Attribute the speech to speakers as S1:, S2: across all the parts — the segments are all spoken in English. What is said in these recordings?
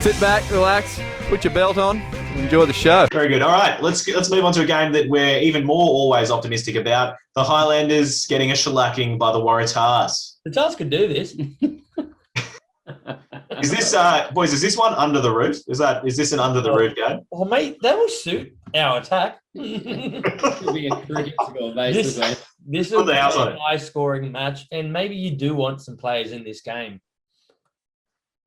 S1: Sit back, relax, put your belt on, and enjoy the show.
S2: Very good. All right, let's move on to a game that we're even more always optimistic about. The Highlanders getting a shellacking by the Waratahs.
S3: The Tahs could do this.
S2: Is this, boys, is this one under the roof? Is this an under the roof game?
S3: Well, mate, that will suit our attack.
S4: It'll be a cricket score, basically.
S3: This will be a high-scoring match, and maybe you do want some players in this game.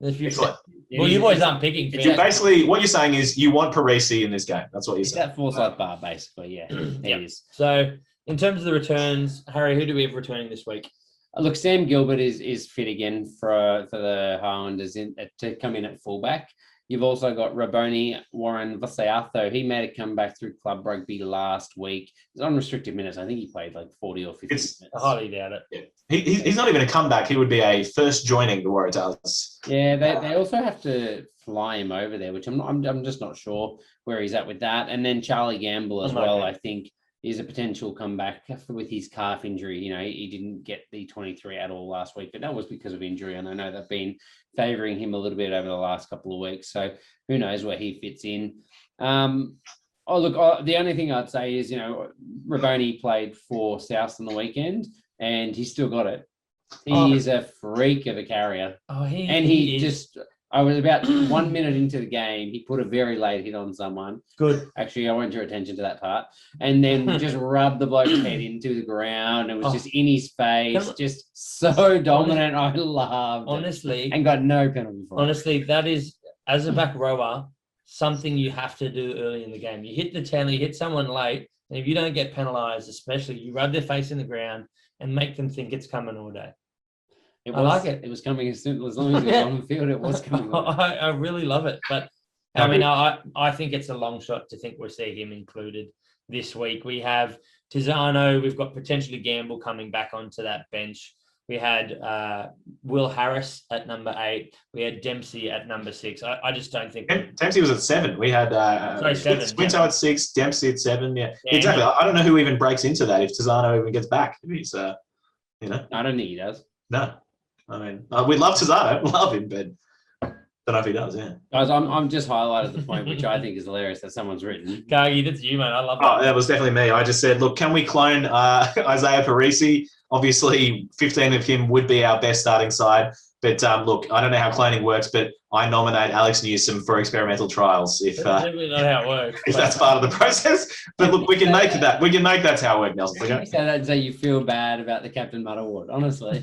S3: You boys aren't picking.
S2: Basically, what you're saying is you want Parisi in this game. That's what you're saying.
S4: That Forsyth bar, basically, yeah.
S3: It is. So, in terms of the returns, Harry, who do we have returning this week?
S4: Look, Sam Gilbert is fit again for the Highlanders to come in at fullback. You've also got Raboni Warren Vasayato. He made a comeback through club rugby last week. It's unrestricted minutes. I think he played like 40 or 50 minutes.
S3: I highly doubt it.
S2: Yeah. He's not even a comeback. He would be a first joining the Waratahs.
S4: Yeah, they also have to fly him over there, which I'm just not sure where he's at with that. And then Charlie Gamble as well, I think, is a potential comeback with his calf injury. You know, he didn't get the 23 at all last week, but that was because of injury. And I know they've been favouring him a little bit over the last couple of weeks. So who knows where he fits in. The only thing I'd say is, Raboni played for South on the weekend and he still got it. He is a freak of a carrier. I was about 1 minute into the game. He put a very late hit on someone.
S3: Good.
S4: Actually, I want your attention to that part. And then just rubbed the bloke's head into the ground. It was just in his face, just so dominant. I loved
S3: honestly,
S4: it. And got no penalty for it.
S3: Honestly, that is, as a back rower, something you have to do early in the game. You hit the 10, you hit someone late, and if you don't get penalised, especially, you rub their face in the ground and make them think it's coming all day. I like it.
S4: It was coming as long as it was on the field. It was coming.
S3: I really love it. But I mean, I think it's a long shot to think we'll see him included this week. We have Tizano. We've got potentially Gamble coming back onto that bench. We had Will Harris at number 8. We had Dempsey at number 6. I just don't think
S2: Dempsey was at 7. We had
S3: 7.
S2: Squinto at 6, Dempsey at 7. Yeah, exactly. I don't know who even breaks into that if Tizano even gets back. If he's,
S4: I don't think he does.
S2: No. I mean, we love Tizano, love him, but don't know if he does, yeah.
S4: Guys, I'm just highlighted the point, which I think is hilarious that someone's written.
S3: Cargie, that's you, man. I love that.
S2: Oh, that was definitely me. I just said, look, can we clone Isaiah Parisi? Obviously, 15 of him would be our best starting side. But look, I don't know how cloning works, but I nominate Alex Newsom for experimental trials. If
S3: that's definitely not how it works.
S2: If that's part of the process. But look, we can make that. We can make that's how it works, Nelson. Okay?
S4: You say that and say you feel bad about the Captain Mudd Award, honestly.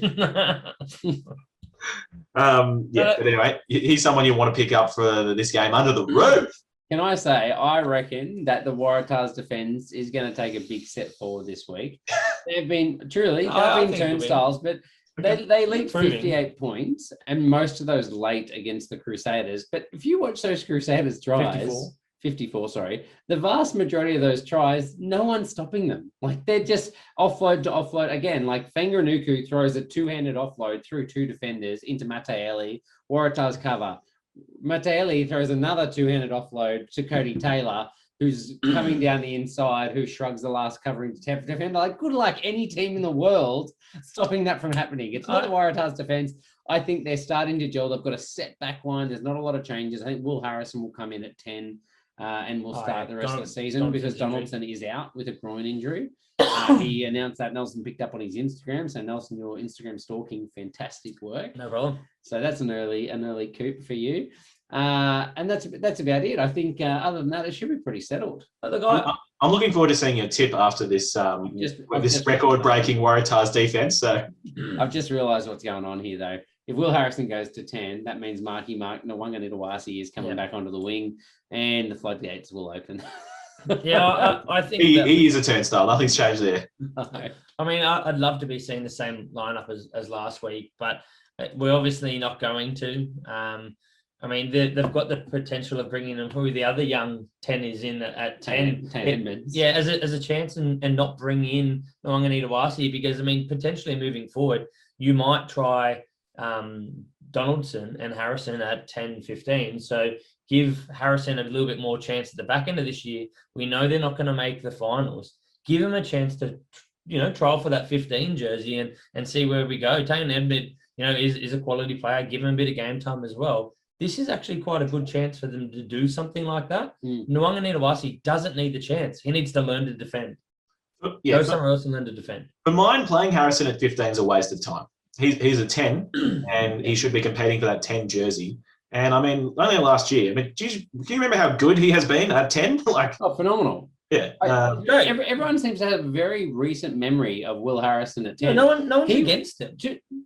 S2: But anyway, he's someone you want to pick up for this game under the roof.
S4: Can I say, I reckon that the Waratahs defence is going to take a big step forward this week. They've been turnstiles, but they lead 58 points, and most of those late against the Crusaders. But if you watch those Crusaders tries, 54, sorry, the vast majority of those tries, no one's stopping them. Like, they're just offload to offload. Again, like Fanganuku throws a two-handed offload through 2 defenders into Mateeli, Waratahs cover. Mateeli throws another two-handed offload to Cody Taylor, who's coming down the inside, who shrugs the last covering defender. Like, good luck any team in the world stopping that from happening. It's not the Waratahs defence. I think they're starting to gel. They've got a set back line. There's not a lot of changes. I think Will Harrison will come in at 10 and will start the rest of the season because Donaldson is out with a groin injury. He announced that. Nelson picked up on his Instagram. So Nelson, your Instagram stalking, fantastic work.
S3: No problem.
S4: So that's an early coup for you. And that's about it. I think other than that, it should be pretty settled.
S2: I'm looking forward to seeing your tip after this record-breaking Waratahs defense. So
S4: I've just realised what's going on here, though. If Will Harrison goes to 10, that means Marky Mark Nwanga Nitawasi is coming back onto the wing, and the floodgates will open.
S3: Yeah, I think
S2: he is a turnstile. Nothing's changed there.
S3: I mean, I'd love to be seeing the same lineup as last week, but we're obviously not going to. I mean, they've got the potential of bringing in who the other young 10 is in at 10.
S4: 10 Edmonds.
S3: Yeah, as a chance and not bring in Nwanga Nitawasi because, I mean, potentially moving forward, you might try Donaldson and Harrison at 10, 15. So give Harrison a little bit more chance at the back end of this year. We know they're not going to make the finals. Give him a chance to, trial for that 15 jersey and see where we go. Taylor Edmund, is a quality player. Give him a bit of game time as well. this is actually quite a good chance for them to do something like that.
S4: Mm.
S3: Nuanganitawasi doesn't need the chance. He needs to learn to defend.
S2: Yeah,
S3: Go somewhere else and learn to defend.
S2: For mine, playing Harrison at 15 is a waste of time. He's a 10, and he should be competing for that 10 jersey. And I mean, only last year. I mean, do you remember how good he has been at 10?
S4: Phenomenal.
S2: Yeah.
S4: Everyone seems to have a very recent memory of Will Harrison at 10.
S3: No one's against him.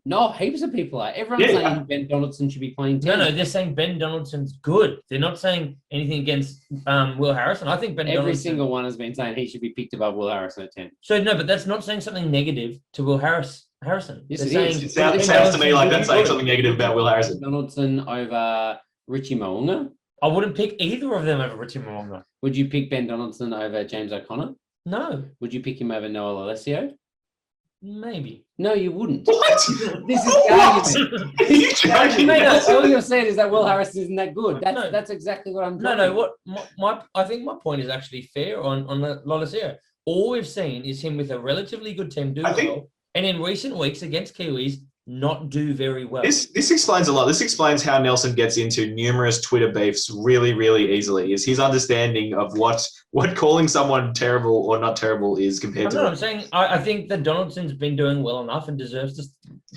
S4: No, heaps of people are. Everyone's saying Ben Donaldson should be playing 10.
S3: No, they're saying Ben Donaldson's good. They're not saying anything against Will Harrison. I think
S4: Every single one has been saying he should be picked above Will Harrison at 10.
S3: So no, but that's not saying something negative to Will Harrison.
S4: Yes,
S2: it is. It sounds to me like that's saying something negative about Will Harrison.
S4: Donaldson over Richie Mo'unga.
S3: I wouldn't pick either of them over Richie Mo'unga.
S4: Would you pick Ben Donaldson over James O'Connor?
S3: No.
S4: Would you pick him over Noah Alessio?
S3: Maybe.
S4: No, you wouldn't.
S2: What?
S4: This is the argument.
S2: Are you joking?
S4: All you're saying is that Will Harrison isn't that good. That's exactly what I'm trying.
S3: I think my point is actually fair on Lolosio. All we've seen is him with a relatively good team do well, and in recent weeks against Kiwis, not do very well.
S2: This explains a lot. This explains how Nelson gets into numerous Twitter beefs really, really easily. Is his understanding of what calling someone terrible or not terrible is compared to.
S3: I'm saying I think that Donaldson's been doing well enough and deserves to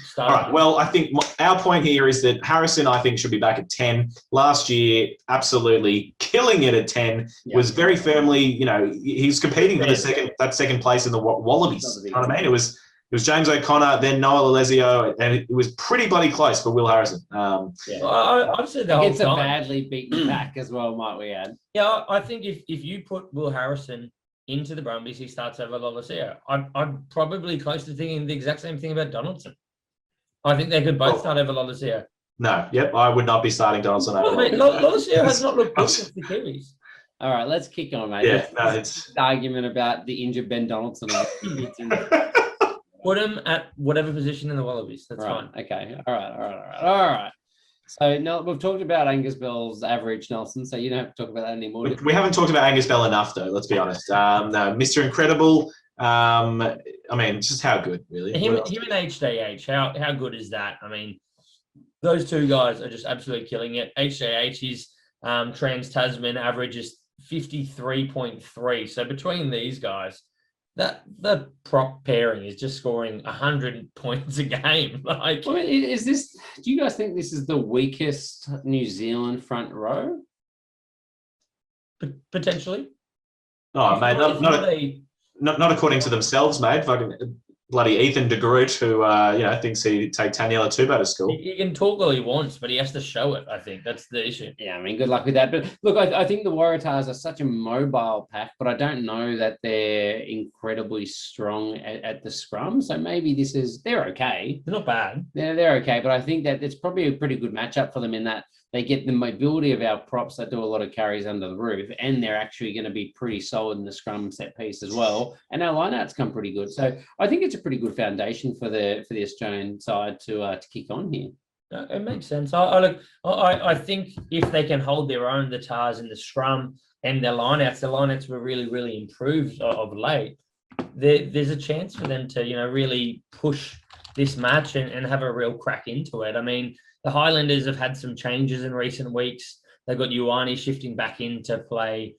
S3: start.
S2: All right. Well, I think our point here is that Harrison, I think, should be back at 10. Last year, absolutely killing it at 10. Was very firmly, he's competing for that second place in the Wallabies. You know what I mean? It was James O'Connor, then Noah Alessio, and it was pretty bloody close for Will Harrison.
S3: I've said the whole time.
S4: It's a badly beaten pack as well, might we add?
S3: Yeah, I think if you put Will Harrison into the Brumbies, he starts over Lolosio. I'm probably close to thinking the exact same thing about Donaldson. I think they could both start over Lolosio.
S2: No, I would not be starting Donaldson over.
S3: Lolosio has not looked good for the Kiwis.
S4: All right, let's kick on, mate. It's the argument about the injured Ben Donaldson.
S3: Put him at whatever position in the Wallabies. That's fine.
S4: Okay. All right. So now we've talked about Angus Bell's average, Nelson. So you don't have to talk about that anymore.
S2: We haven't talked about Angus Bell enough, though. Let's be honest. No, Mr. Incredible. I mean, just how good, really.
S3: Him and HJH. How good is that? I mean, those two guys are just absolutely killing it. HJH's Trans Tasman average is 53.3. So between these guys, the prop pairing is just scoring 100 points a game.
S4: Is this? Do you guys think this is the weakest New Zealand front row?
S3: Potentially.
S2: Oh, mate, not according to themselves, mate. Fucking bloody Ethan de Groot, who thinks he'd take Taniela Tuba to school.
S3: He can talk all he wants, but he has to show it. I think that's the issue.
S4: Yeah, I mean, good luck with that. But look, I think the Waratahs are such a mobile pack, but I don't know that they're incredibly strong at the scrum. So maybe they're okay.
S3: They're not bad.
S4: They're okay, but I think that it's probably a pretty good matchup for them in that they get the mobility of our props that do a lot of carries under the roof, and they're actually going to be pretty solid in the scrum set piece as well. And our lineouts come pretty good. So I think it's a pretty good foundation for the Australian side to kick on here.
S3: It makes sense. I think if they can hold their own, the Tars in the scrum and their lineouts were really, really improved of late. There's a chance for them to, really push this match and have a real crack into it. I mean, the Highlanders have had some changes in recent weeks. They've got Ioane shifting back into play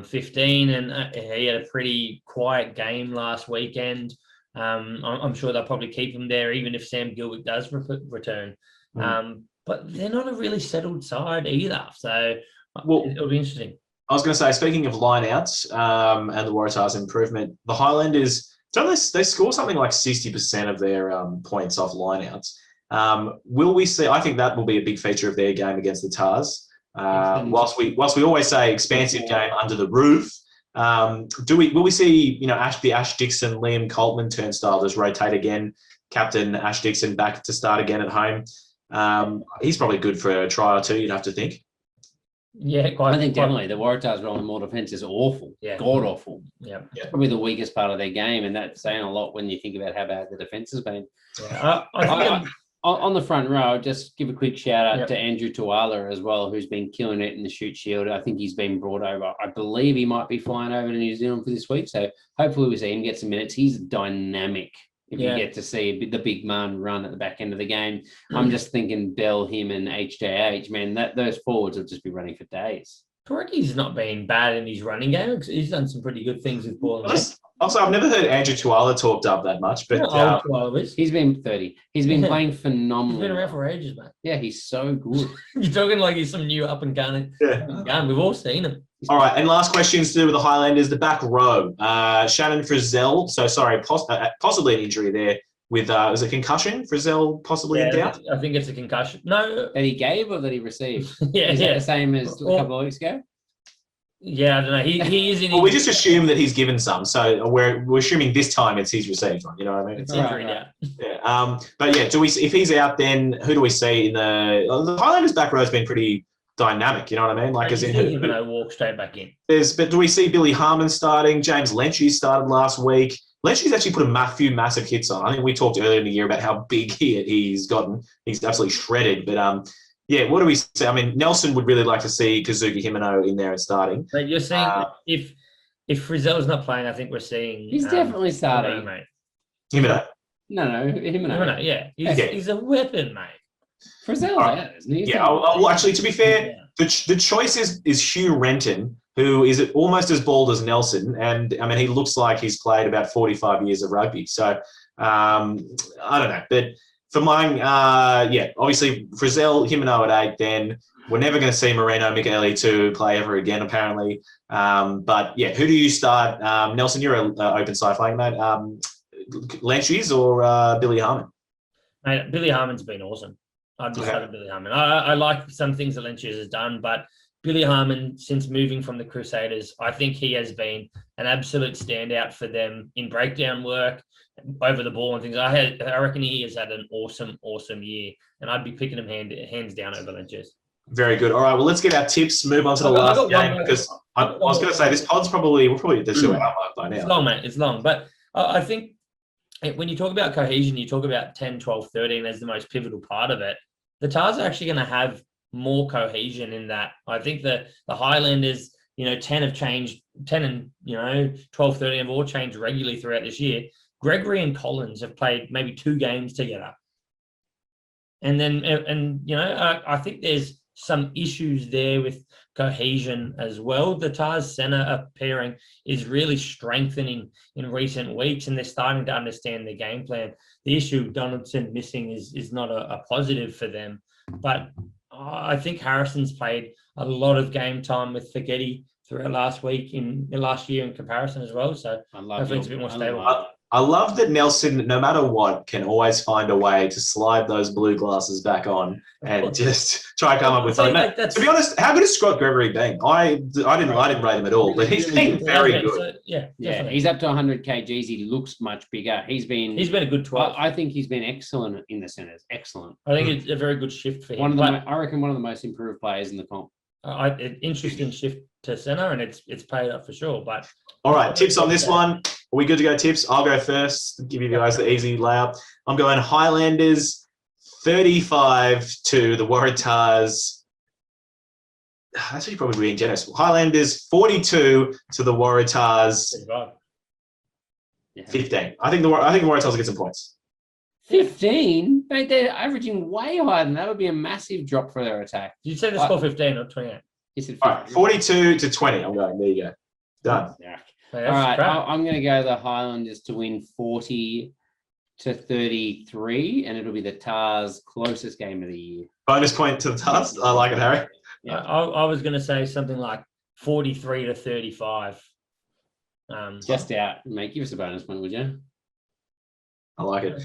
S3: 15, and he had a pretty quiet game last weekend. I'm sure they'll probably keep him there, even if Sam Gilbert does return. But they're not a really settled side either. So it'll be interesting.
S2: I was going to say, speaking of lineouts and the Waratahs' improvement, the Highlanders, they score something like 60% of their points off lineouts. Will we see? I think that will be a big feature of their game against the Tars. Whilst we always say expansive game under the roof, will we see the Ash Dixon, Liam Coltman turnstile just rotate again? Captain Ash Dixon back to start again at home. He's probably good for a try or two. You'd have to think.
S3: Yeah,
S4: I think definitely the Waratahs rolling more defence is awful.
S3: Yeah,
S4: god awful.
S3: Yeah,
S4: it's probably the weakest part of their game, and that's saying a lot when you think about how bad the defence has been.
S3: Yeah. I think
S4: on the front row, just give a quick shout out to Andrew Tuala as well, who's been killing it in the shoot shield. I think he's been brought over. I believe he might be flying over to New Zealand for this week. So hopefully we see him get some minutes. He's dynamic if you get to see the big man run at the back end of the game. I'm just thinking Bell, him, and HJH, man, those forwards will just be running for days.
S3: Cargie's not been bad in his running game. He's done some pretty good things with ball.
S2: Also, I've never heard Andrew Tuala talked up that much, but
S4: he's been 30. He's been playing phenomenally.
S3: He's been around for ages, mate.
S4: Yeah, he's so good.
S3: You're talking like he's some new up and gun. Yeah, we've all seen him.
S2: All right, and last questions to do with the Highlanders, the back row. Shannon Frizzell, possibly an injury there with, was it concussion? Frizzell possibly in doubt?
S3: I think it's a concussion. No.
S4: That he gave or that he received?
S3: Is
S4: that the same as a couple of weeks ago?
S3: Yeah, I don't know. He is in.
S2: Well, we just assume that he's given some, so we're assuming this time it's he's received one. You know what I mean?
S3: It's injury now.
S2: Yeah. But yeah, if he's out, then who do we see in the Highlanders back row has been pretty dynamic. You know what I mean? Like as in
S3: who walk straight back in.
S2: But do we see Billy Harmon starting? James Lenchy started last week. Lenchy's actually put a few massive hits on. I think we talked earlier in the year about how big he's gotten. He's absolutely shredded. But yeah, what do we say? I mean, Nelson would really like to see Kazuki Himeno in there and starting.
S3: But you're seeing if Frizzell's not playing, I think we're seeing
S4: he's definitely starting,
S3: mate.
S2: Himeno.
S4: No, Himeno.
S3: Yeah, he's a weapon, mate.
S4: Frizzell's out, isn't he?
S2: Yeah. Well, actually, to be fair, the choice is Hugh Renton, who is almost as bald as Nelson, and I mean, he looks like he's played about 45 years of rugby. So I don't know, but. For mine, obviously Frizzell, Himeno at 8. Then we're never going to see Moreno Michaeli to play ever again, apparently. But yeah, who do you start? Nelson, you're an open side flank, mate. Lenchies or Billy Harmon?
S3: Mate, Billy Harmon's been awesome. I've just started Billy Harmon. I like some things that Lenchies has done, but Billy Harmon, since moving from the Crusaders, I think he has been an absolute standout for them in breakdown work, over the ball and things. I reckon he has had an awesome year, and I'd be picking him hands down over Lynch's.
S2: Very good. All right, well, let's get our tips. Move on to the last game because I was going to say this pod's we'll probably do 2 hour mark by now.
S3: It's long, mate. It's long, but I think when you talk about cohesion, you talk about 10, 12, 13 as the most pivotal part of it. The Tars are actually going to have more cohesion in that. I think the Highlanders, 10 have changed, 10 and 12, 13 have all changed regularly throughout this year. Gregory and Collins have played maybe 2 games together. And then, I think there's some issues there with cohesion as well. The Tars centre pairing is really strengthening in recent weeks, and they're starting to understand their game plan. The issue Donaldson missing is not a positive for them. But I think Harrison's played a lot of game time with Forgetty throughout last year in comparison as well. So hopefully it's a bit more stable.
S2: I love that Nelson, no matter what, can always find a way to slide those blue glasses back on and just try to come up with something. To be honest, how good has Scott Gregory been? I didn't rate him at all, but he's been very good.
S4: So, he's up to 100 kgs. He looks much bigger. He's been a good 12. I think he's been excellent in the centres. Excellent.
S3: I think it's a very good shift for him.
S4: I reckon one of the most improved players in the comp.
S3: Interesting shift to centre, and it's paid up for sure. But
S2: all right, tips on this one. Are we good to go tips? I'll go first. Give you guys the easy layup. I'm going Highlanders 35 to the Waratahs. That's probably being generous. Highlanders 42 to the Waratahs 15. I think the Waratahs will get some points.
S4: 15? Mate, they're averaging way higher than that. Would be a massive drop for their attack.
S3: Did you say the score 15 or 28?
S4: You said 15.
S2: All right, 42 to 20. I'm going. There you go. Done.
S4: Yeah. All right, I'm going to go the Highlanders to win 40 to 33, and it'll be the Tars' closest game of the year.
S2: Bonus point to the Tars. I like it, Harry.
S3: Yeah, I was going to say something like 43 to 35.
S4: Just out, mate. Give us a bonus point, would you?
S2: I like it.